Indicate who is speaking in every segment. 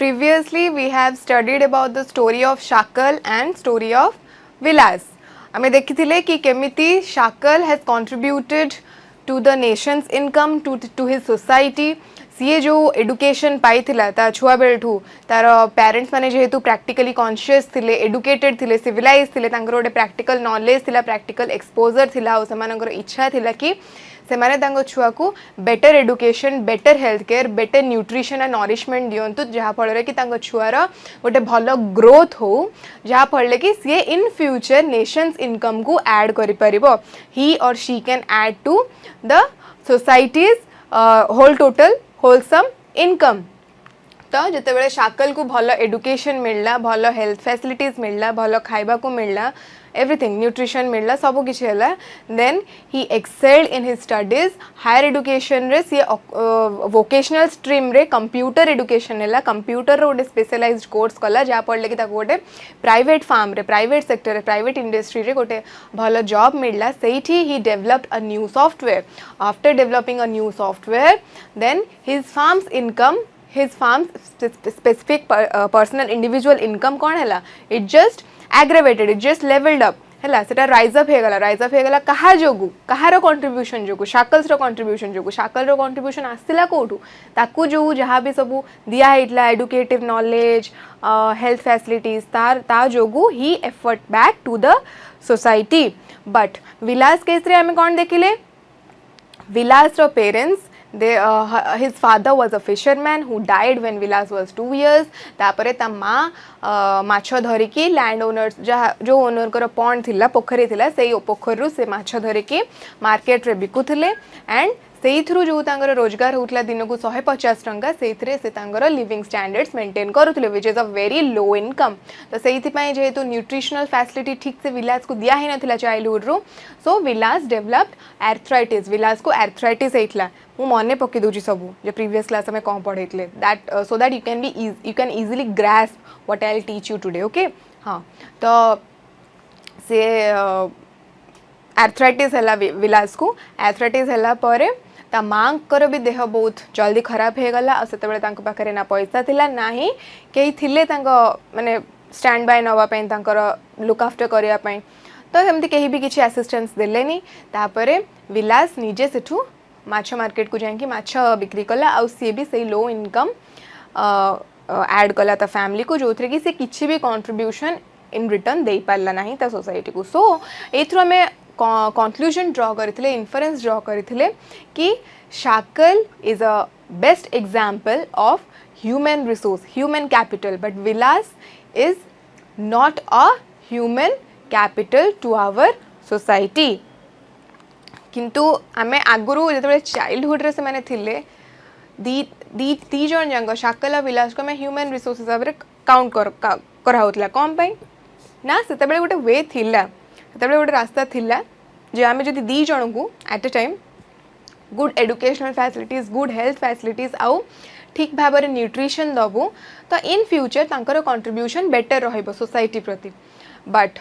Speaker 1: previously we have studied about the story of Shakal and story of Vilas. आमे देखिथिले कि केमिति Shakal has contributed to the nation's income, to his society. CA जो education पाइथिला ता छुआ बेलठू तार parents माने जेहेतु प्रैक्टिकली कॉन्शियस थिले, एडुकेटेड थिले, सिविलाइज थिले, तांकर गोटे प्रैक्टिकल नॉलेज थिला, प्रैक्टिकल एक्सपोजर थिला और सेमानकर इच्छा थिला कि सेमाने तांको छुआ को better education, better health care, better nutrition and nourishment दियंतु जहा फल कि तांको छुआर गोटे भल ग्रोथ हो जहा फल कि सीए इन फ्यूचर नेशंस इनकम को ऐड करि परिबो. He or she can add to the society's whole total wholesome income. तो जिते बेले शाकल को भल एडुकेशन मिलला, भल हेल्थ फैसिलिटीज मिलला, भल खाइबा को मिलला, एवरीथिंग न्यूट्रिशन मिलला, सब किछि हला. Then he excelled in his studies. Higher education रे सी वोकेशनल स्ट्रीम रे कंप्यूटर एडुकेशन हला. कंप्यूटर रो गोटे स्पेशलाइज्ड कोर्स कला जहाँ पढ़ले कि ताको गोटे प्राइवेट फार्म रे, प्राइवेट सेक्टर रे, प्राइवेट इंडस्ट्री रे गोटे भल जॉब मिलला. सेठी he developed a new software. After developing a new software then his farm's income, his farm's specific personal individual income कौन है, it just aggravated, it just leveled up है, सेटा राइज अप हेगला. राइज अप हेगला कहा जोगु, कहार contribution जोगु, शाकल्स रो कंट्रीब्यूशन जोगु. शाकल रो कंट्रीब्यूशन आसिला कोठू, ताकू जो जहाँ भी सब दिया हेतला एडुकेटिव नॉलेज, हेल्थ फैसिलिटीज, ता जोगु ही effort back to the society. But Vilas case रे आमे कौन देखिले, विलास रो parents, his father was a fisherman who died when Vilas was 2 years. तापरे ता माँ माछ धरिकी लैंड ओनर्स जो ओनर कर पॉन्ड थिला, पोखरी थिला, सेई पोखरु से माछ धरिकी मार्केट रे बिकुथिले. एंड सेई थ्रू जो तांगर रोजगार होतला दिन को 150 टंका, सेइथरे से तांगर लिविंग स्टैंडर्ड्स मेंटेन करुथिले, which is a very low income. तो सेइथि पई जेहेतु न्यूट्रिशनल फैसिलिटी ठीक से विलास को दिया ही नथिला चाइल्डहुड रो, सो विलास डेवलप्ड आर्थराइटिस. विलास को आर्थराइटिस हेतला. मु मने पके दूची सब जो प्रीवियस क्लास में कौन पढ़ेतले, that so that you can easily grasp what I will teach you today. Okay हाँ, तो से आर्थराइटिस हैला विलास को. आर्थराइटिस हैला परे ता मांकर भी देह बहुत जल्दी खराब हो गला. और सेते बेले तांको पाखरे ना पैसा थिला, ना ही केही थिले तांको माने स्टैंड बाय नवा पई, तांकर लुक आफ्टर करिया पई. तो हमती केही भी किछि असिस्टेंस देलेनी. तापरे विलास निजे सेठू माछ मार्केट को जाइए माछ बिक्री कला. आउ सी भी सही लो इनकम ऐड कला ता फैमिली को, जो थे कि से किसी भी कंट्रीब्यूशन इन रिटर्न दे पारला नहीं ता सोसाइटी को. सो एथ्रु आमे कंक्लूजन ड्रॉ करथिले, इन्फरेंस ड्रॉ करथिले कि Shakal is a best example of human resource, human capital. But Vilas is not a human capital to our society. किंतु आमे आगुरु जतबे चाइल्डहुड रे से माने थिले दी जन जंग शाकल और विलास को मैं ह्यूमन रिसोर्स हिसाब रे काउंट करा होतला. कौन पई ना सेतबे गोटे वे थिला, सेतबे गोटे रास्ता थिला जे आमे जदि दी जन को at a time good educational facilities, good health facilities आउ ठीक भाव में न्यूट्रिशन दबू तो इन फ्यूचर तांकर कंट्रीब्यूशन बेटर रहिबो सोसाइटी प्रति. बट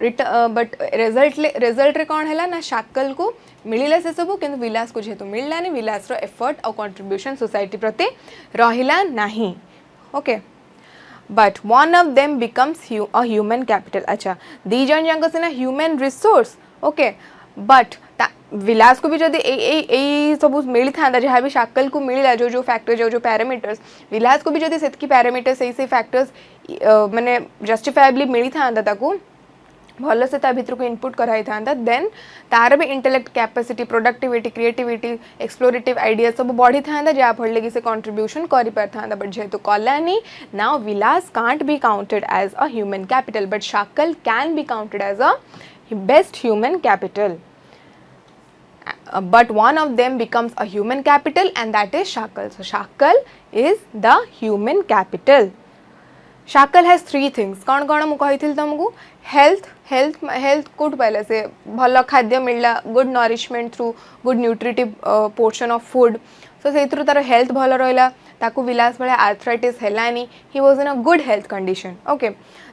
Speaker 1: रिजल्ट रे कौन है ना, शाकल को मिलला से सब, किंतु विलास को जेहेतु मिललानी, विलास रो एफर्ट और कंट्रीब्यूशन सोसाइटी प्रति रहिला नहीं. Okay, but one of them becomes a human capital. अच्छा, दी जन जांक से ना ह्यूमन रिसोर्स. ओके, बट विलास को भी जब यही सब मिली था जहाँ भी शाकल को मिलला, जो फैक्टर्स, जो पैरामीटर्स, विलास को भी जब से पैरामीटर्स सही फैक्टर्स माने जस्टिफाएबली मिली था ताकू भल से भितर को इनपुट कराई था, देन तार भी intellect capacity, productivity, creativity, explorative idea सब बढ़ी था जहाँ फल कि से कंट्रीब्यूशन कर पार था. बट जेहेतु कलानी, now Vilas can't be counted as a human capital, but Shakal can be counted as a best human capital. But one of them becomes a human capital, and that is Shakal. So Shakal is the human capital. Shakal has 3 things. कौन कौन मु कहिथिल तुमको, health good पहले से भल खाद्य मिलला, good nourishment through good nutritive portion of food. So से तार हेल्थ भल रहा ताकू विलास भाया आर्थराइटिस हैलानी he was in a good health condition okay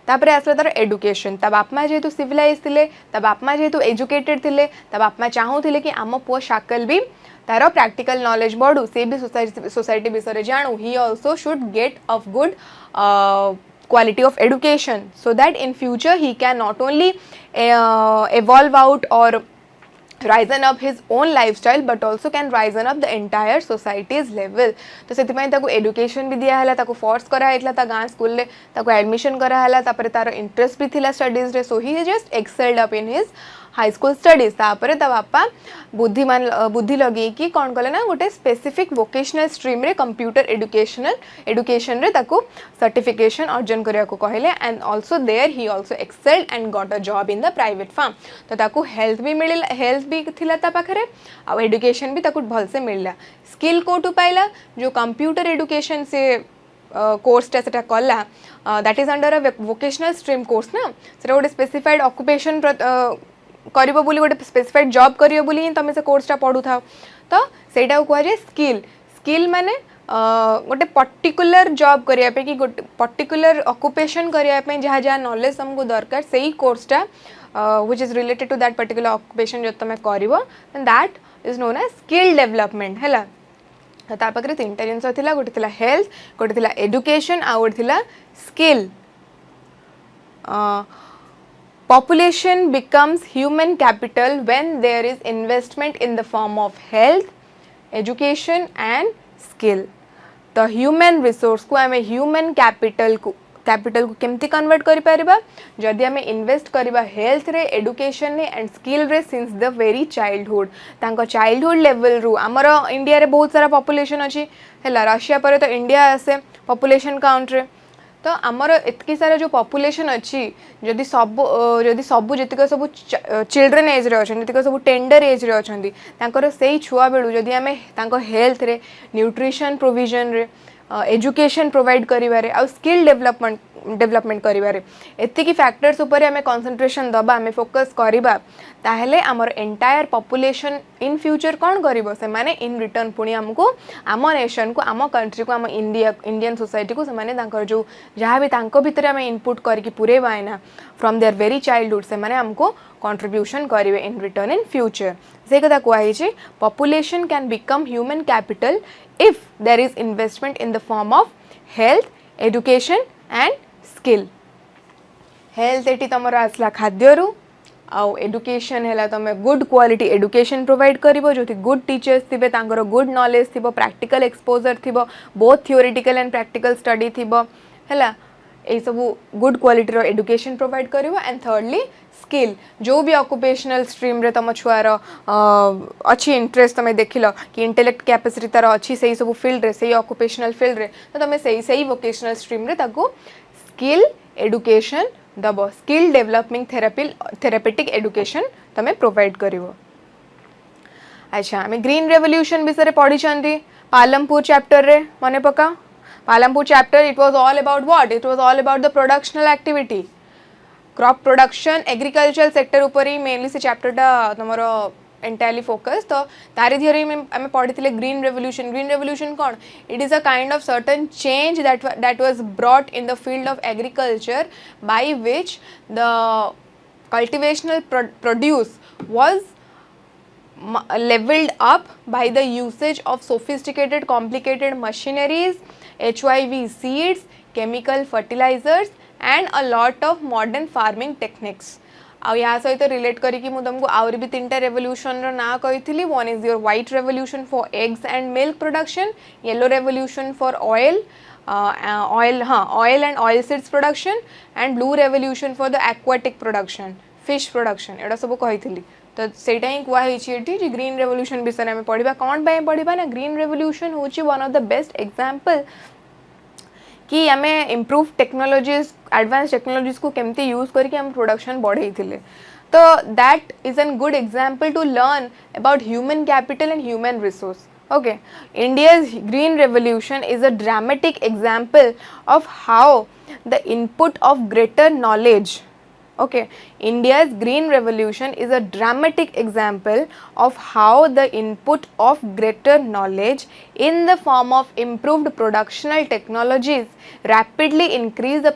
Speaker 1: तापर आसला तार एडुकेशन ता बाप माँ जेहेतु सिविलाइज थे ता बाप माँ जेहेतु एजुकेटेड थे ता बाप माँ चाहूले कि आम पुआ शाकल भी तार प्रैक्टिकल नॉलेज बढ़ू से भी सोसाइटी विषय जानू he also should get a good quality of education so that in future he can not only evolve out or risen up his own lifestyle but also can risen up the entire society's level तो से education भी दिया ताको force कराइला ता गाँ school ले ताको admission कराला तापर तार इंटरेस्ट भी थिला स्टडीज रे so he just excelled up in his high school studies तापर ता बापा बुद्धि लगे कि कौन कले ना गोटे स्पेसिफिक वोकेशनल स्ट्रीम रे कंप्यूटर एडुकेशन रे ताको सर्टिफिकेशन अर्जन करिया को कहले and also there he also excelled and got a job in the private firm तो ताको हेल्थ भी थिला ता पाखरे आ एडुकेशन भी ताको भल से मिलला स्किल कोटू पाइला जो कंप्यूटर एडुकेशन से कोर्सटा से कला that is under a vocational stream course ना से गोटे स्पेसिफाइड ऑक्युपेशन करिबो बोली गोटे स्पेसिफाइड जॉब करियो बोली ही तमे से कोर्सटा पढ़ू था तो सेटा को कह स्किल माने गोटे पर्टिकुलर जॉब करिया पे कि गोटे पर्टिकुलर ऑक्युपेशन करिया पे जहाँ जहाँ नॉलेज हमको दरकार सही कोर्सटा which is related to that particular occupation जो तमे करिवो then that is known as skill development हैला तार पाखरे तीनटा जिनस थिला गोटे थिला हेल्थ गोटे थिला एडुकेशन आ गोटे थिला skill population becomes human capital when there is investment in the form of health education and skill तो ह्यूमन रिसोर्स को आम ह्यूमन कैपिटल को केमती कन्वर्ट करि परिबा जदि आम इन्वेस्ट करबा हेल्थ रे एडुकेशन रे एंड स्किल रे सिंस द वेरी चाइल्डहुड तांको चाइल्डहुड लेवल रु आमर इंडिया रे बहुत सारा पॉपुलेशन अछि हैला रशिया पर तो इंडिया आसे पॉपुलेशन काउंट रे तो आमर एतकी सारा जो पॉपुलेशन अच्छी जदि सबू जतिक सब चिल्ड्रेन एज रे अछन जतिक सब टेंडर एज रे अछन तांकर सेही छुआ बेलू जदि आमे तांको हेल्थ रे न्यूट्रिशन प्रोविजन रे एजुकेशन प्रोवाइड करिवारे आ स्किल डेवलपमेंट करिवारे एतिकी फैक्टर्स ऊपर आमे कंसंट्रेशन दबा आमे फोकस करिबा ताहेले आमर एंटायर पॉपुलेशन इन फ्यूचर कौन करिवो से माने इन रिटर्न पुणी हमको आम नेशन को आम कंट्री को आम इंडियन सोसाइटी को से माने तांकर जो जहाँ भी तांको भितर आमे इनपुट करके पुरेबा है ना फ्रॉम देयर वेरी चाइल्डहुड से माने हमको कंट्रीब्यूशन करिवे इन रिटर्न इन फ्यूचर से कथा कहै छै population can become human capital if there is investment in the form of health education and skill health एटी तमर आसला खाद्यरू आउ एडुकेशन है तुम गुड क्वालिटी एडुकेशन प्रोवाइड करिवो जो गुड टीचर्स थिबे तांकर गुड नॉलेज थिबो प्रैक्टिकल एक्सपोजर थिबो both theoretical and practical study थिबो हैला ए सब गुड क्वालिटी रो एडुकेशन प्रोवाइड करिवो एंड थर्डली स्किल जो भी ऑक्युपेशनल स्ट्रीम रे तुम छुआर अच्छी इंटरेस्ट तुम देखिल कि इंटेलेक्ट कैपेसिटी तार अच्छी से सब फील्ड रे से ऑक्युपेशनल फील्ड रे तो तुम से वोकेशनल स्ट्रीम रे ताको स्किल एडुकेशन दब स्किल डेवलपमेंट थेरापेटिक एडुकेशन तमें प्रोवाइड करिवो। अच्छा आम ग्रीन रेवोल्यूशन विषय पढ़ी पालमपुर चैप्टर रे मने पका Palampur chapter it was all about what it was all about the productional activity crop production agricultural sector ऊपर ही मेनली से चैप्टरटा तुमर एंटायरली फोकस तो तारे थियोरी में आम पढ़ी ग्रीन रेवोल्यूशन कौन it is a kind of certain change that was brought in the field of agriculture by which the cultivational produce was leveled up by the usage of sophisticated complicated machineries, HYV seeds, chemical fertilizers and a lot of modern farming techniques. आ या सहित relate करिकी मु तुमको आउरी भी तीनटा revolution रो ना कहिथिली one is your white revolution for eggs and milk production yellow revolution for oil and oil seeds production and blue revolution for the aquatic production fish production एटा सब कहिथिली तो सेटा ही कहुई ग्रीन रेवोल्यूशन विषय में पढ़ा कौन पढ़ा ना ग्रीन रेवोल्यूशन हूँ one of the best example कि आम इम्प्रूव टेक्नोलॉजीज एडवांस टेक्नोलॉजीज को केमती यूज करके हम प्रोडक्शन बढ़े तो that is an good example to learn about human capital and human resource okay India's green revolution is a dramatic example of how the input of greater knowledge Okay, India's green revolution is a dramatic example of how the input of greater knowledge in the form of improved productional technologies rapidly increase the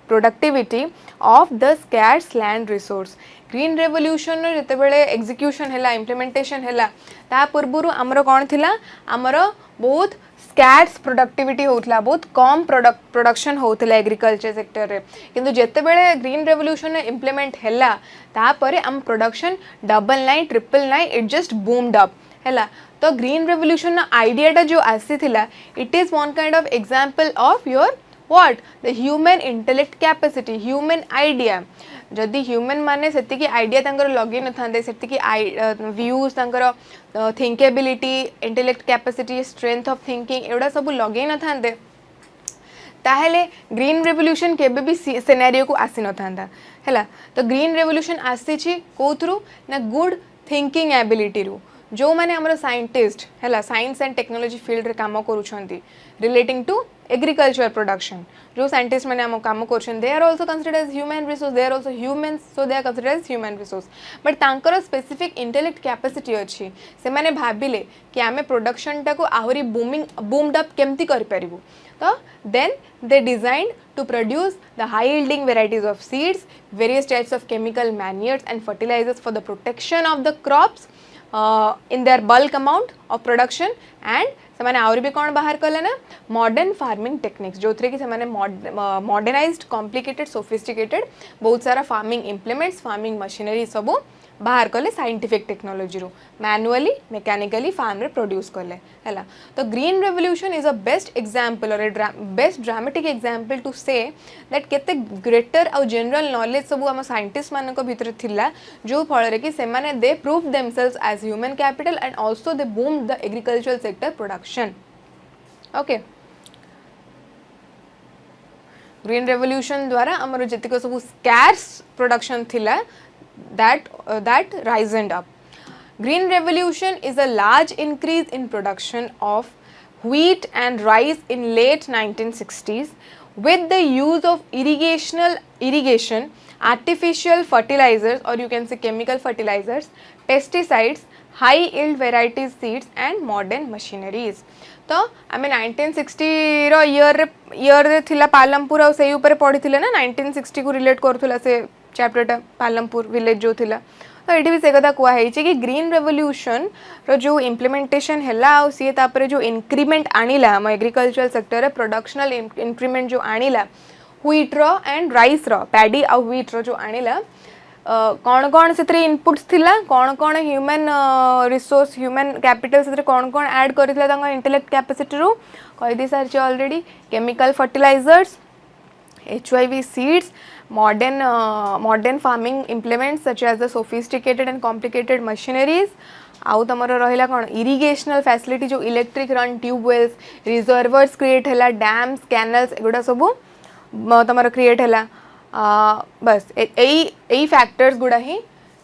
Speaker 1: productivity of the scarce land resource. Green revolution जितेबाला execution है implementation है ता पूर्व आमर कौन थिला आमर बहुत स्कैर्स प्रोडक्टिविटी होता बहुत कम प्रोडक्शन होता एग्रीकल्चर सेक्टर रे किंतु जितेबाला ग्रीन रेवोल्यूशन इम्प्लीमेंट है तापर आम production double nine triple nine it just boomed up है तो ग्रीन रेवोल्यूशन आइडियाटा जो आसी थिला it is one kind of example of your what the human intellect capacity human idea जदि ह्यूमन माने सेतिकी आइडिया तांकर लगे न थांदे सेतिकी व्यूज तांकर thinkability intellect capacity strength of thinking एवडा सब लगे न थांदे ताहेले ग्रीन रेवोल्यूशन केबे भी सिनेरियो को आसी न थांदा हैला तो ग्रीन रेवोल्यूशन आसी छी कोथरु ना गुड थिंकिंग एबिलिटी रु जो माने हमर साइंटिस्ट हैला साइंस एंड टेक्नोलॉजी फील्ड रे काम करूछंती रिलेटिंग टू एग्रीकल्चर प्रोडक्शन जो साइंटिस्ट मैंने आम कम कर they are also considered as human resource they are also humans so they are considered as human resource but तांकर स्पेसिफिक इंटेलेक्ट कैपेसिटी अच्छी से मैंने भाविले कि आम प्रोडक्शन टाको आहरी बूम्ड अप केमती कर पारिबु तो then they designed to produce the high yielding varieties of seeds various types of chemical manures and fertilisers for the protection of the crops in their bulk amount of production and से आउरी भी कौन बाहर कले ना modern farming techniques जो थे कि से मॉडर्नाइज्ड कॉम्प्लिकेटेड सोफिस्टिकेटेड बहुत सारा फार्मिंग इम्प्लीमेंट्स फार्मिंग मशीनरी सब बाहर कले साइंटिफिक टेक्नोलॉजी रू मैनुअली मेकानिकली फार्म रे प्रोड्यूस कले है तो green revolution is a best example और best dramatic example to say that केते ग्रेटर और जनरल नॉलेज सब आम साइंटिस्ट मान भीतर थिला जो फल कि से माने they prove themselves as human capital and also they boomed the agricultural sector production okay green revolution द्वारा आमर जतिक सब स्कैर्स प्रोडक्शन थिला that risened up. Green revolution is a large increase in production of wheat and rice in late 1960s with the use of irrigation, artificial fertilizers or you can say chemical fertilizers, pesticides, high yield variety seeds and modern machineries. तो आम 1960 रो year थिला पालमपुर और से ऊपर पढ़ी थिले ना 1960 को रिलेट करूला से चैप्टरटा पालमपुर विलेज जो थिला तो ये भी से कथा कहुई कि ग्रीन रेवोल्यूशन रो जो इम्प्लीमेंटेशन है आ सी तापर जो इंक्रीमेंट आनिला आम एग्रीकल्चरल सेक्टर प्रोडक्शनल इंक्रीमेंट जो आनिला व्हीट रो एंड राइस रो पैडी आ व्हीट रो जो आनिला कौन कौन से इनपुट्स थिला कौन कौन ह्यूमन रिसोर्स ह्यूमन कैपिटल से कौन कौन ऐड करथिला इंटेलेक्ट कैपेसिटी रू कहि दी सारी already chemical fertilisers HIV seeds modern farming implements such as the sophisticated and complicated machineries आउ तुम रहा कौन इरिगेशनल फैसिलिटी जो electric run tube wells reservoirs create है डैम्स कैनल्स एगुड़ा सब तुम क्रिएट है बस यही फैक्टर्स गुड़ा ही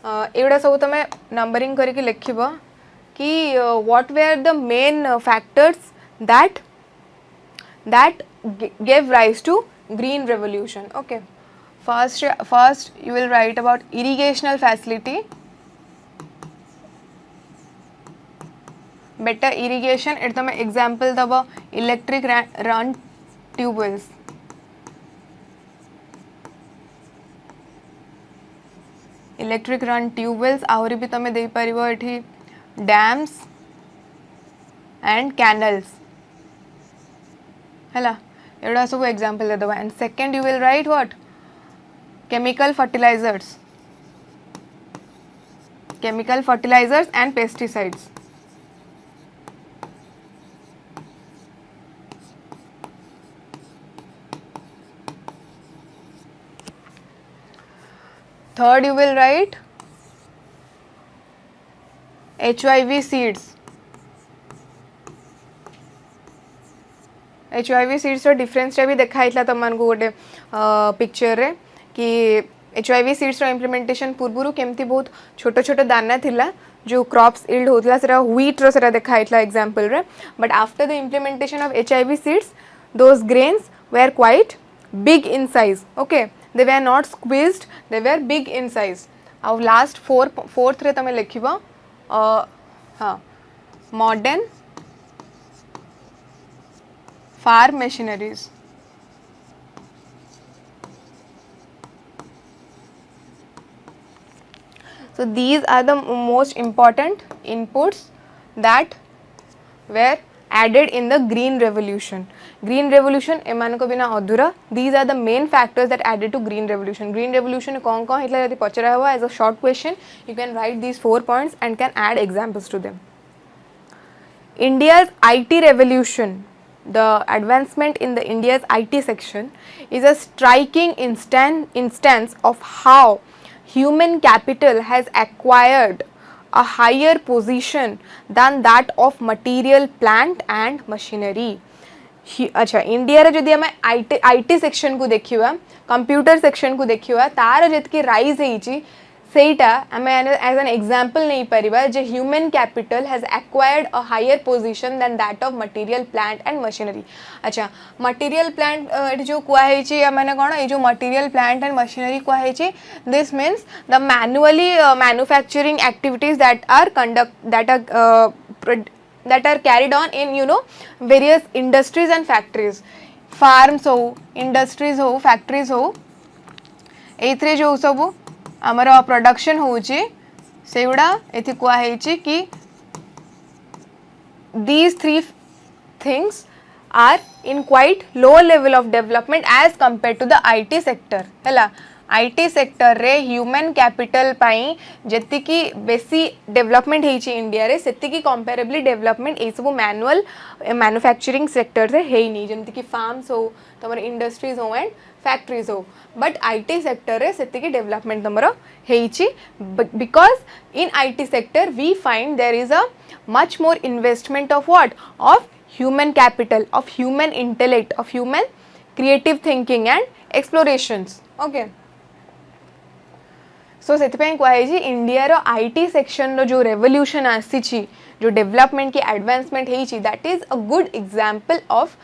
Speaker 1: एगुड़ा सब तुम नंबरिंग करके लिख कि what were the main factors that gave rise to green revolution. Okay, first you will write about irrigational facility, better irrigation it तमे example दबा electric run tubewells, electric run tubewells आहरी भी तमे दे परिबो एठी dams and canals है एवढा सब example दे दबा and second you will write what chemical fertilizers and pesticides. Third you will write HIV seeds. HIV seeds row difference भी देखाइला तुम गोटे पिक्चर रे कि HIV सीड्स रो इम्प्लीमेंटेशन पूर्व केमती बहुत छोट छोट दाना थिला जो क्रॉप्स इल्ड होतला सेरा व्हीट रो सेरा देखाइला एग्जांपल रे but after the implementation of HIV seeds those grains were quite big in size. Okay they were not squeezed, they were big in size. Our last fourth रे तमे लिखिबो हाँ modern farm machineries. So these are the most important inputs that were added in the green revolution. Green revolution emanko bina adhura. These are the main factors that added to green revolution. Green revolution kon kon hitla jodi pachara haba as a short question, you can write these 4 points and can add examples to them. India's IT revolution, the advancement in the India's IT section is a striking instance of how human capital has acquired a higher position than that of material plant and machinery. अच्छा India रे जदि हमें IT section को देखिवा computer section को देखिवा तार जेतकी rise हेची सेटा हमें एज एन एग्जांपल नहीं परिबा जे human capital has acquired a higher position then that of material plant and machinery. अच्छा मटेरियल प्लांट जो कुआ हेची माने कोन ए जो मटेरियल प्लांट एंड मशीनरी कुआ हेची this means the manually manufacturing activities that are carried on in various industries and factories. Farms ho, industries ho, factories ho, एथरे जो सब आमर प्रोडक्शन होची सेगुड़ा एथि कुआ हेची कि these 3 things are in quite low level of development as compared to the IT sector. हैला IT sector रे ह्यूमन कैपिटल पाई जति की बेसी डेवलपमेंट हेची इंडिया रे सेति की कंपैरेबली डेवलपमेंट ए सब मैनुअल मैन्युफैक्चरिंग सेक्टर रे हेई नी जमति की फार्म्स हो तमर इंडस्ट्रीज हो एंड फैक्ट्रीज हो बट IT सेक्टर रे सेति की डेवलपमेंट तमर हेची because in IT sector we find there is a much more investment of what of human capital of human intellect of human creative thinking and explorations. Okay so से कहुई India रो IT section रो जो revolution आसी जो development की advancement होती that is a good example of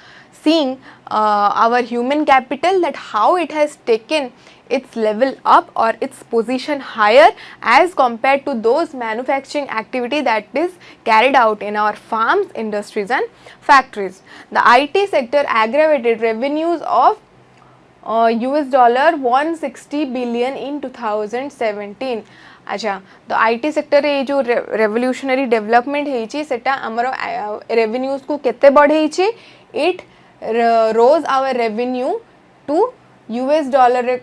Speaker 1: seeing our human capital that how it has taken its level up or its position higher as compared to those manufacturing activity that is carried out in our farms, industries and factories. The IT sector aggravated revenues of $160 billion in 2017. अच्छा तो IT sector ये जो revolutionary development हेची सेटा हमरो revenues को केते बढ़ेची it rose our revenue to $,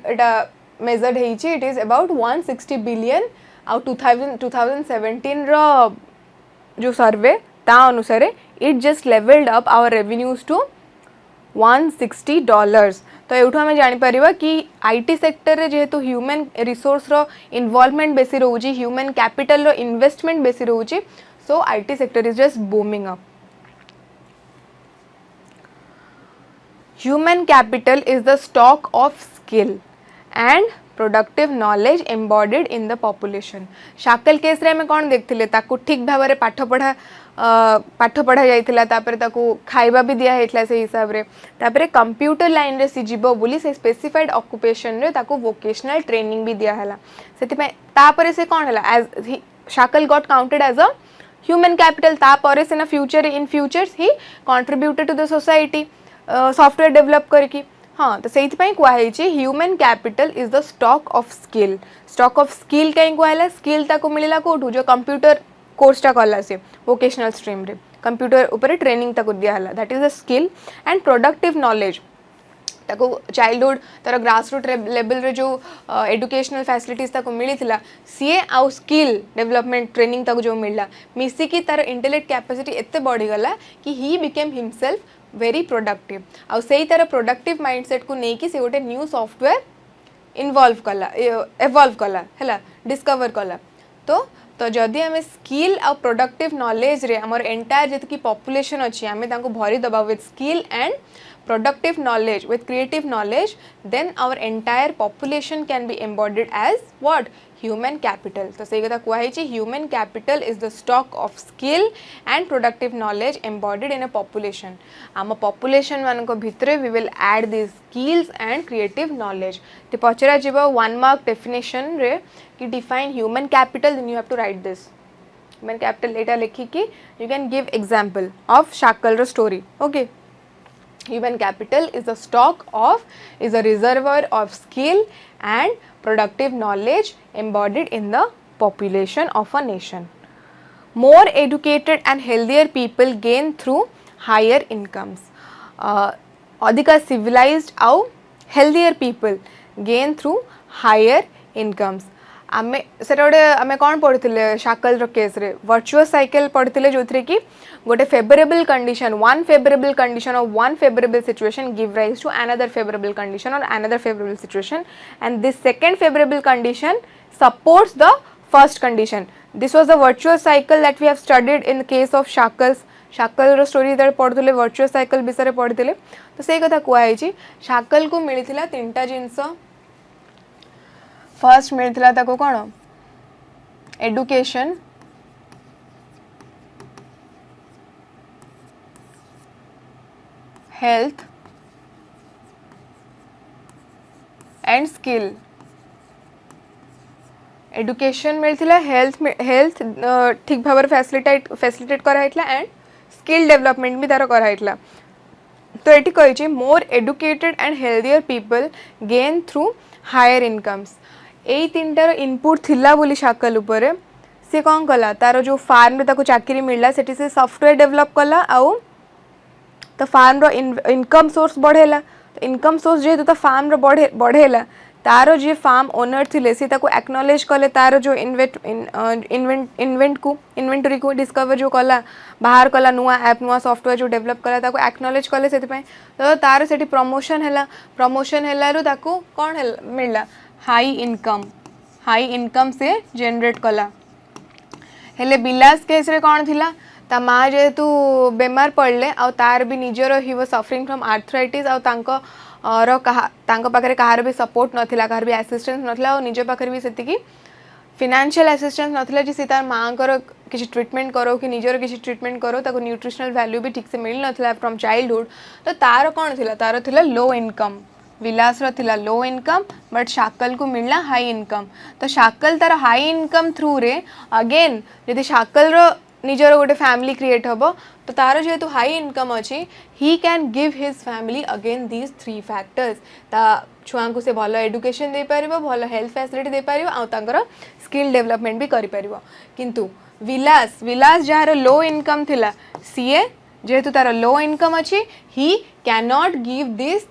Speaker 1: एटा मेजर्ड हेची इट इज अबाउट 160 बिलियन आउ 2017 रो जो सर्वे ता अनुसार it just levelled up our revenues to $160. तो ये आम जापर कि IT सेक्टर रे जेहेतु ह्यूमन रिसोर्स रो इन्वॉल्वमेंट बेसी रोची ह्यूमन कैपिटल रो इन्वेस्टमेंट बेसी रोची सो IT sector is just booming up. Human capital is the stock of skill and productive knowledge embodied in the population. Shakala case रे हमें कौन देखथिले ताकू ठीक भाव रे पाठ पढ़ा जाइथिला तापर ताकू खाइबा भी दिया हेतला से हिसाब रे तापर कंप्यूटर लाइन रे सी जीवो बोली से स्पेसिफाइड ऑक्युपेशन रे ताकू वोकेशनल ट्रेनिंग भी दिया हला सेति पे तापर से कौन हला as Shakal got counted as a human capital तापर से in futures he contributed to the society software develop करके. हाँ तो से human capital is the stock of skill कहीं कहला स्किल ताको मिलला कोठू जो कंप्यूटर कोर्सटा कला से वोकेशनल स्ट्रीम रे कंप्यूटर ऊपर ट्रेनिंग ताको दिया हला that is a skill and productive knowledge ताको चाइल्डहुड तार ग्रासरूट लेवल रे जो एजुकेशनल फैसिलिटीज ताको मिली थिला सीए आउ स्किल डेवलपमेंट ट्रेनिंग ताको जो मिलला मिसी की तार इंटेलेक्ट कैपेसिटी एते बढ़ी गला कि he became himself very productive आउ से तार प्रोडक्टिव माइंडसेट को नहीं कि से गोटे न्यू सॉफ्टवेयर एवॉल्व कला है डिस्कवर कला. तो जदि आम स्किल आ प्रोडक्टिव नॉलेज रे हमर एंटायर जतकी पॉपुलेशन अच्छी आम भरी दबा with skill and productive knowledge, with creative knowledge, then our entire population can be embodied as what? Human capital. तो सही कथा कुआ है human capital is the stock of skill and productive knowledge embodied in a population. आम population मान को भितरे we will add these skills and creative knowledge. तो पचरा जीवा 1 mark definition रे कि define human capital, then you have to write this. Human capital एटा लिखी कि you can give example of Shakal ro story. Okay. Human capital is the stock of, is a reservoir of skill and productive knowledge embodied in the population of a nation. More educated and healthier people gain through higher incomes. अधिका civilized और healthier people gain through higher incomes. आमे सेटा गोटे आमे कौन पढ़ी शाकल रो case रे वर्चुअस साइकिल पढ़ी जो कि गोटे favourable condition, one favourable condition और one favourable situation give rise to another favourable condition और another favourable situation, and this second favourable condition supports the first condition. This was the virtuous cycle that we have studied in case of Shakal's. Shakal रो story जेते पढ़ुले virtuous cycle विषय पढ़ी. तो सही कथा कुआई शाकल को मिलता तीनटा जिनस. फर्स्ट मिलता ताको कौन? Education, health and skill. Education मिलता, हेल्थ ठीक भाव फैसिलिटेट कराइला एंड स्किल डेवलपमेंट भी तार कराइला. तो ये कही more educated and healthier people gain through higher incomes. यही तीनटार इनपुट थिला बोली शाकल उपरे सी कौन कला तार जो फार्म रे ताको चाकरी मिलला सेठी से सॉफ्टवेयर डेवलप कला आउ तो फार्म रो इनकम सोर्स बढ़ेला. तो इनकम सोर्स जेहेतु तो फार्म रो बढ़ेला तार जे फार्म ओनर थिले सी ताको एक्नॉलेज कले तार जो इन्वेंटरी को डिस्कवर जो कला बाहर कला नुआ ऐप नुआ सॉफ्टवेयर जो डेवलप कला ताको एक्नॉलेज कले सेति पय तो तार सेठी प्रमोशन हैला. प्रमोशन हैलारु ताको कोन मिलला? हाई इनकम से जनरेट कला. हेले बिलास केस रे कौन थिला? ता माँ जेहेतु बेमार पड़ले आ तार भी निजर he was suffering from arthritis आ तांको पाखरे कहार भी सपोर्ट नथिला, कहार भी असिस्टेंस नथिला और निज पाखरे भी सेतिकी फाइनेंशियल असिस्टेंस नथिला जे सीतार माँ कर किसी ट्रीटमेंट करो कि निजर किसी ट्रीटमेंट करो ताको न्यूट्रिशनल वैल्यू भी ठीक से मिल नथिला फ्रॉम चाइल्डहुड. तो तार कौन थिला? तार थिला लो इनकम. विलास थिला लो इनकम बट शाकल को मिलना हाई इनकम. तो शाकल तार हाई इनकम थ्रू रे अगेन यदि शाकल रो निजर गोटे फैमिली क्रिएट हम तो तार जेहेतु हाई इनकम अच्छी he can give his family again these 3 factors. ता छुआ को से भल एडुकेशन दे पारिबो, भल हेल्थ फैसिलिटी दे पारिबो आ तांकर स्किल डेवलपमेंट भी करि पारिबो. किंतु विलास जार लो इनकम थिला सीए जेहेतु तार लो इनकम अच्छी he can not give this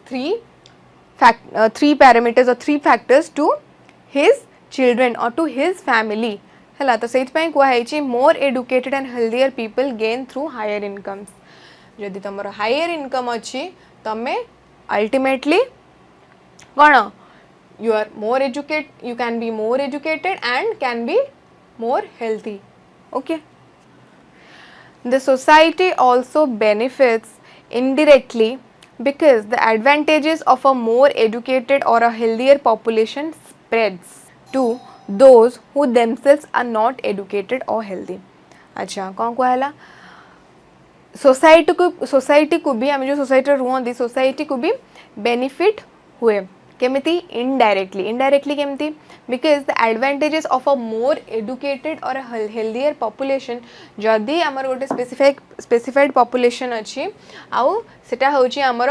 Speaker 1: 3 parameters or 3 factors to his children or to his family. है तो से कहुई more educated and healthier people gain through higher incomes. जदि तुम हायर इनकम अच्छी तमें अल्टीमेटली कौन you are more you can be more educated and can be more healthy. Okay. The society also benefits indirectly because the advantages of a more educated or a healthier population spreads to those who themselves are not educated or healthy. अच्छा कौन कहला? Society को भी आम जो society रुहती society को भी benefit हुए केमिति? इनडायरेक्टली केमिति? Because the advantages of a more educated और हेल्थियर पॉपुलेशन जदि आमर गोटे स्पेसिफाइड पॉपुलेशन अच्छी आउ सेटा होची आमर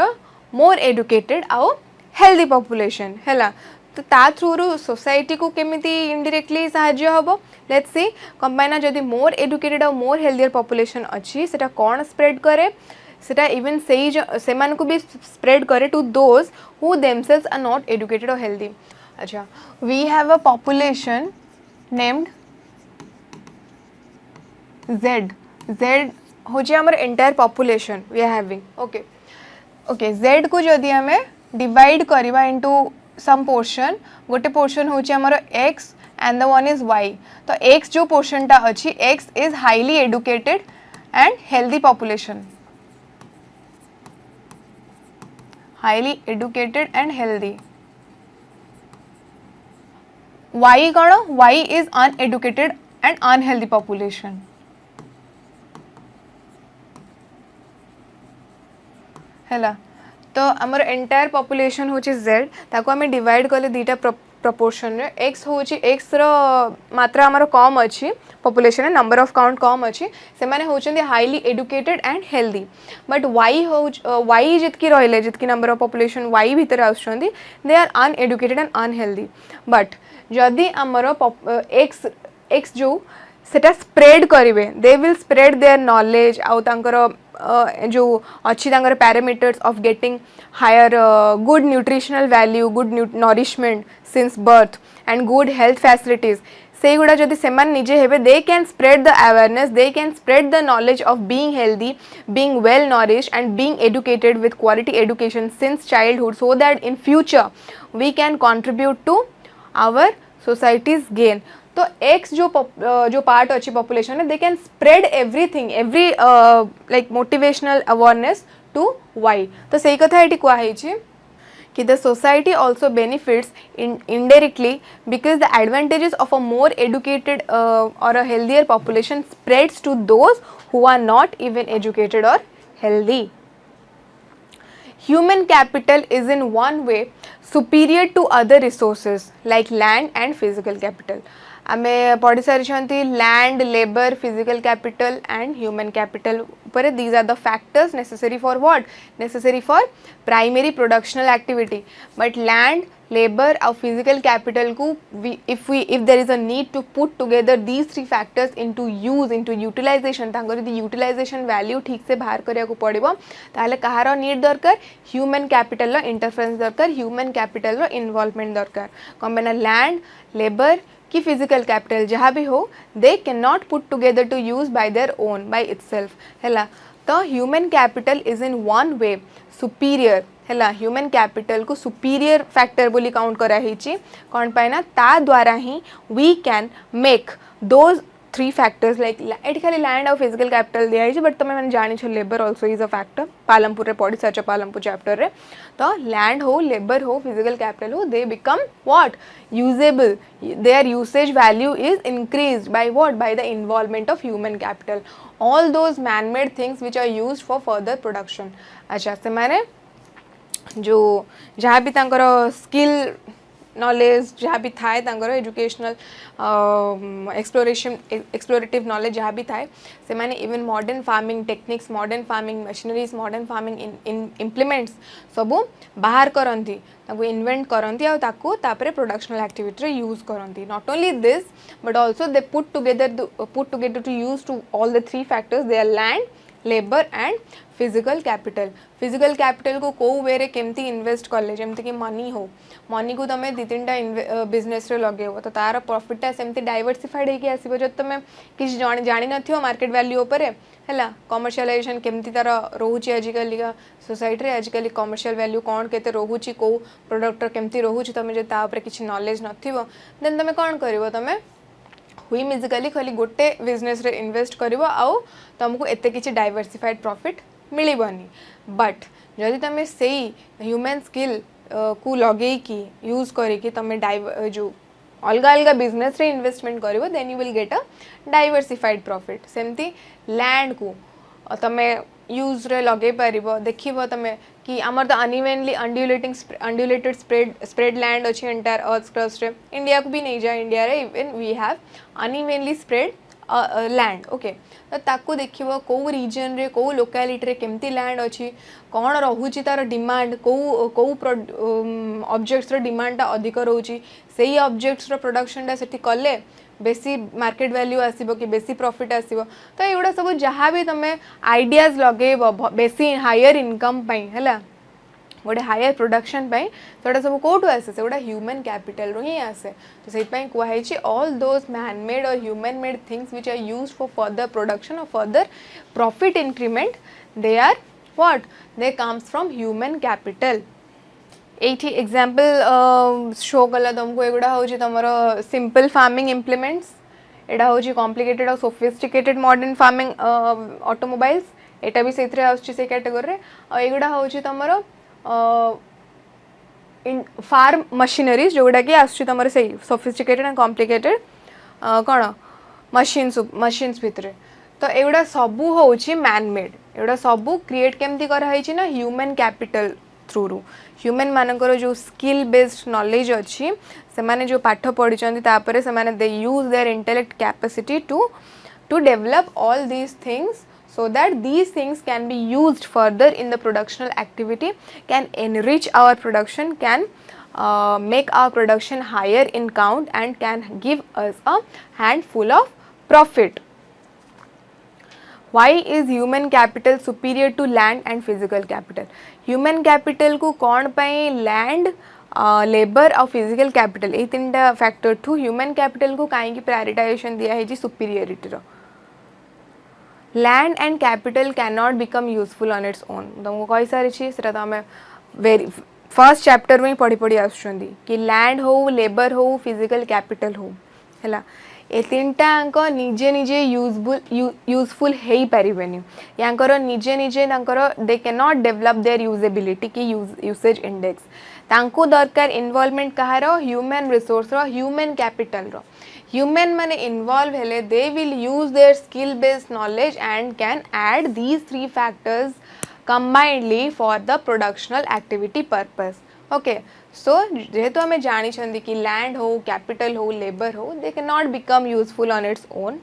Speaker 1: मोर एडुकेटेड आउ हेल्थी पॉपुलेशन है तो ता थ्रू सोसाइटी को केमिति इनडायरेक्टली साहाय्य हम. लेट्स सी कंबाइना जदि मोर एडुकेटेड और मोर हेल्थियर पॉपुलेशन अच्छी सेटा कौन स्प्रेड करे? सेटा इवन से मान को भी स्प्रेड करे to those who themselves are not educated और हेल्थी. अच्छा we have a population named Z होची हमर entire population we are having. Okay Z को जदि हमें डिवाइड करबा इनटू सम पोर्शन गोटे पोर्शन होची हमर X and the one is Y. तो X जो पोर्शन टा अच्छी X is highly educated and healthy population. highly educated and healthy. Y कौन? Y is uneducated and unhealthy population. है तो आमर एंटायर पॉपुलेशन होची Z ताको आमे डिवाइड कले दीटा प्रपोर्शन रे x होची x रो मात्रा आमर कम अच्छी पॉपुलेशन है नंबर ऑफ काउंट कम अच्छी से माने होचंदी highly educated and healthy but y हो y जितकी रहिले जितकी नंबर ऑफ पॉपुलेशन y भीतर आउछंदी they are uneducated and unhealthy but जदि आमर x x जो सेटा स्प्रेड करिवे they will spread their knowledge आउ तांकर जो अच्छी तांकर parameters of getting higher good nutritional value good nourishment since birth and good health facilities से गुड़ा जदि सेमान निजे हेबे they can spread the awareness they can spread the knowledge of being healthy being well nourished and being educated with quality education since childhood so that in future we can contribute to our society's gain तो X जो part अच्छी population है they can spread everything every like motivational awareness to Y तो सही कथा ये कहुई कि the society also benefits indirectly because the advantages of a more educated or a healthier population spreads to those who are not even educated or healthy. Human capital is in one way superior to other resources like land and physical capital. आमे पढ़ी सारी land labour physical capital and human capital पर these are the factors necessary for what necessary for primary productional activity but land labour और physical capital को if there is a need to put together these three factors into use into utilisation यदि utilisation value ठीक से बाहर करिया को पड़िबो ताहले कहार नीड दरकार ह्यूमन कैपिटल रो इंटरफेरेंस दरकार ह्यूमन कैपिटल रो इन्वॉल्वमेंट दरकार कम लैंड लेबर कि फिजिकल कैपिटल जहाँ भी हो they can not put together to use by their own by itself है तो human capital is in one way superior है ह्यूमन कैपिटल को सुपीरियर फैक्टर बोली काउंट कराई कौन पाए ना ता द्वारा ही we can make those three factors like एटी खाली लैंड और फिजिकल कैपिटल दिखाई बट तुम मैंने जानी labour also is a factor Palampur रे पढ़ी सार पालमपुर चैप्टर रे तो लैंड हो लेबर हो फिजिकल कैपिटल हो they become what usable their usage value is increased by what by the involvement of human capital all those man made things which are used for further production अच्छा से मैंने जो जहाँ भी skill knowledge जहाँ भी थाए एजुकेशनल एक्सप्लोरेटिव नॉलेज जहाँ भी थाए से माने even modern farming techniques modern farming machineries modern farming implements सबू बाहर करती इन्वेंट करती आउे प्रोडक्शनल एक्टिविटी यूज करती not only this but also they put together to use to all the three factors they are land labour and physical capital को कौ वे रे केमती इन्वेस्ट कले जमती कि मनी को तुम दी तीन टा बिजनेस रे लगेब तो तार प्रॉफिटा सेमती डाइवर्सिफाइड होगी आसो जब तुम किसी जानी न मार्केट वैल्यू उपर है कमर्शियलाइजेशन केमती तार रोचे आजिकल सोसाइटी रे आजिकल कमर्शियल वैल्यू कौन के रोचे कौ प्रोडक्टर केमती रोचे तुम जो किसी नॉलेज नथिबो देन तुम कौन कर तुम हुई म्यूजिकली खाली गोटे बिजनेस रे इन्वेस्ट करिवो आउ तुमको एते किछि डाइवर्सिफाइड प्रॉफिट मिलिबनी बट जदि तुम से ह्यूमन स्किल को लगे कि यूज करिकी तुम जो अलग अलग बिजनेस रे इन्वेस्टमेंट करिवो then you will get a diversified profit सेमती लैंड को तुम यूज रे लगे पारिबो देखिबो तुम कि आमर तो अनइवनली अंडुलेटेड स्प्रेड लैंड अच्छी एंटायर अर्थ क्रस्ट रे इंडिया को भी नहीं जाए इंडिया रे even we have unevenly spread land okay तो ताकू देखिबो को रीजन रे को लोकालिटी रे केमती लैंड अच्छी कौन रोची तार डिमांड को ऑब्जेक्ट्स रो डिमांड अधिक रोची सेही ऑब्जेक्ट्स रो प्रोडक्शन टा सेठी कले बेसी मार्केट वैल्यू आसीबो कि बेसी प्रॉफिट आसीबो तो एगुड़ा सब जहाँ भी तुम आइडियाज लगेब बेसी हायर इनकम पाई है गोटे हायर प्रोडक्शन पाई तो सब कौटू आसे से ह्यूमन कैपिटल रो ही आसे तो से कहुई ऑल दोज मैन मेड और human made things which are used for further production और further profit increment they are what they comes from human capital एठी एग्जांपल शो कला तुमको एगुड़ा हूँ तुम सिंपल फार्मिंग इम्प्लीमेंट्स एटा हूँ कॉम्प्लिकेटेड और सोफिस्टिकेटेड मॉडर्न फार्मिंग ऑटोमोबाइल्स एटा भी से कैटेगोरी और एगुड़ा हूँ तुम इन फार्म मशीनरीज जोटा कि आसुची तुम से सोफिस्टिकेटेड एंड कॉम्प्लिकेटेड कौन मशीन्स भितर तो एगुड़ा सबू हूँ मैन मेड एगुड़ा सबू क्रिएट केमती कराई ना ह्यूमन कैपिटल थ्रू रू ह्यूमन मानकर जो स्किल बेस्ड नॉलेज अच्छी से माने जो पाठ पढ़ी से माने they use their intellect capacity to develop all these things so that these things can be used further in the productional activity, can enrich our production, can make our production higher in count and can give us a handful of profit. Why is human capital superior to land and physical capital? Human capital को कौन पाए land labour और physical capital ये तीन factor ठू human capital को कहीं prioritisation दिया है सुपीरियरिटी रो land and capital can not become useful on its own तुमको कही सारी तो आम वेरी फर्स्ट चैप्टर में पढ़ी पढ़ी आसुँच कि लैंड हो लेबर हो फिजिकल कैपिटल हो है ए तीन टाक निजे निजे यूजफुल हो पारे यांकर निजे निजे they can not develop their usability कि यूसेज इंडेक्स तांको दरकार इन्वॉल्वमेंट कहार human resource human capital human माने इन्वॉल्व हेले they will use their skill based knowledge and can add these three factors combinedly for the productional activity purpose okay so जेहेतु आम जानी कि लैंड हो कैपिटल हो लेबर हो they can not become useful on its own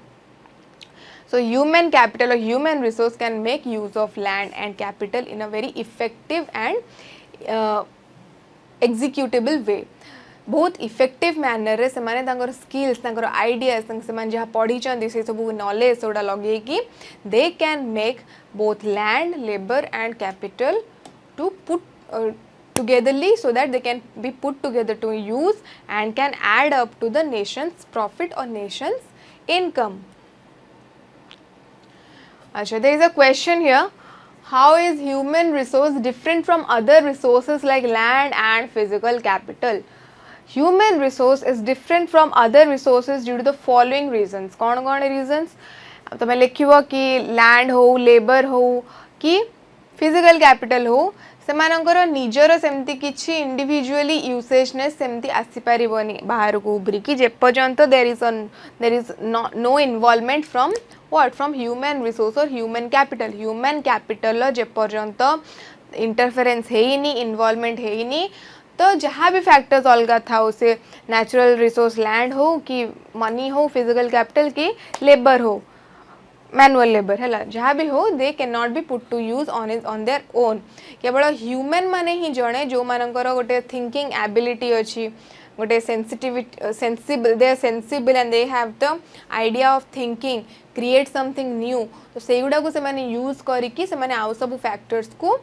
Speaker 1: so human capital or human resource can make use of land and capital in a very effective and executable way बहुत effective manner रे सेमाने तांकर skills तांकर ideas सेमाने जहाँ पढ़ी से सब knowledge सोडा लगे कि they can make both land labour and capital to put togetherly so that they can be put together to use and can add up to the nation's profit or nation's income. Achha, there is a question here. How is human resource different from other resources like land and physical capital? Human resource is different from other resources due to the following reasons. कौन कौन reasons? अब तुम्हें लिखिबो कि land हो, labor हो, कि physical capital हो, सेमानंकर निजर सेमती किछि इंडिविजुअली यूसेजनेस सेमती आसी परिबोनी बाहर को उभरी कि जे पर्यंत there is no involvement from what from human resource और ह्यूमन कैपिटल जे पर्यंत इंटरफेरेंस हेइनी इन्वॉल्वमेंट हेइनी तो जहाँ भी फैक्टर्स अलग था उसे नेचुरल रिसोर्स लैंड हो कि मनी हो फिजिकल कैपिटल कि लेबर हो मैनुअल लेबर है जहाँ भी हो they can not be put to use on their own केवल ह्यूमन माने ही जड़े जो मानकर गोटे थिंकिंग एबिलिटी अच्छी गोटे sensible they are sensible and they have the idea of thinking create something new तो से गुड़ा को से यूज करके से आउ सब फैक्टर्स को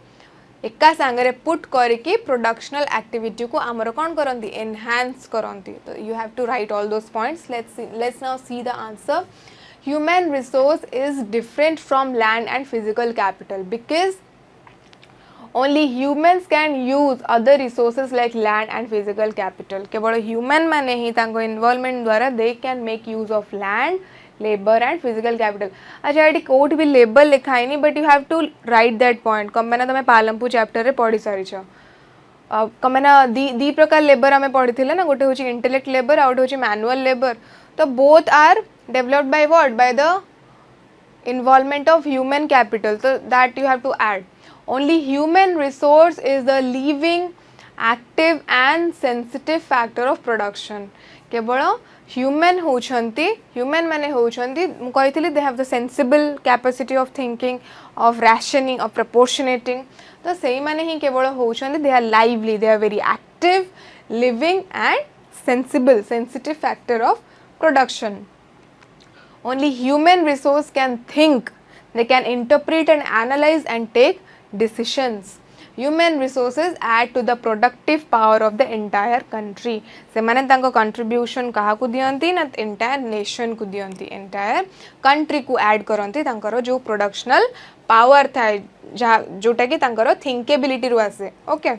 Speaker 1: एका सांगरे पुट करके प्रोडक्शनल एक्टिविटी को आमर कौन करती एनहांस करती तो you have to write all those points let's now see the answer human resource is different from land and physical capital because only humans can use other resources like land and physical capital केवल human माने ही तांको involvement द्वारा they can make use of land labor and physical capital अच्छा ये coat भी labor लिखा ही नहीं but you have to write that point कम मैंने तुम्हें पालमपुर चैप्टर रे पढ़ी सारी छ कम मैंने दी प्रकार लेबर आमे पढ़ी थिले ना गोटे होची इंटेलेक्ट लेबर आउट होची मैनुअल लेबर तो both are developed by what? By the involvement of human capital. So that you have to add. Only human resource is the living, active and sensitive factor of production. केवल human होचंती human माने होचंती मु कहितली they have the sensible capacity of thinking, of rationing, of proportionating. तो सही माने ही केवल होचंती they are lively, they are very active, living and sensitive factor of production. Only human resource can think, they can interpret and analyze and take decisions. Human resources add to the productive power of the entire country. से माने तांको contribution कहा को दियंती ना entire nation को दियंती entire country को add करंती तांकरो जो productional power था जोटा कि तांकरो thinkability रु आसे. Okay.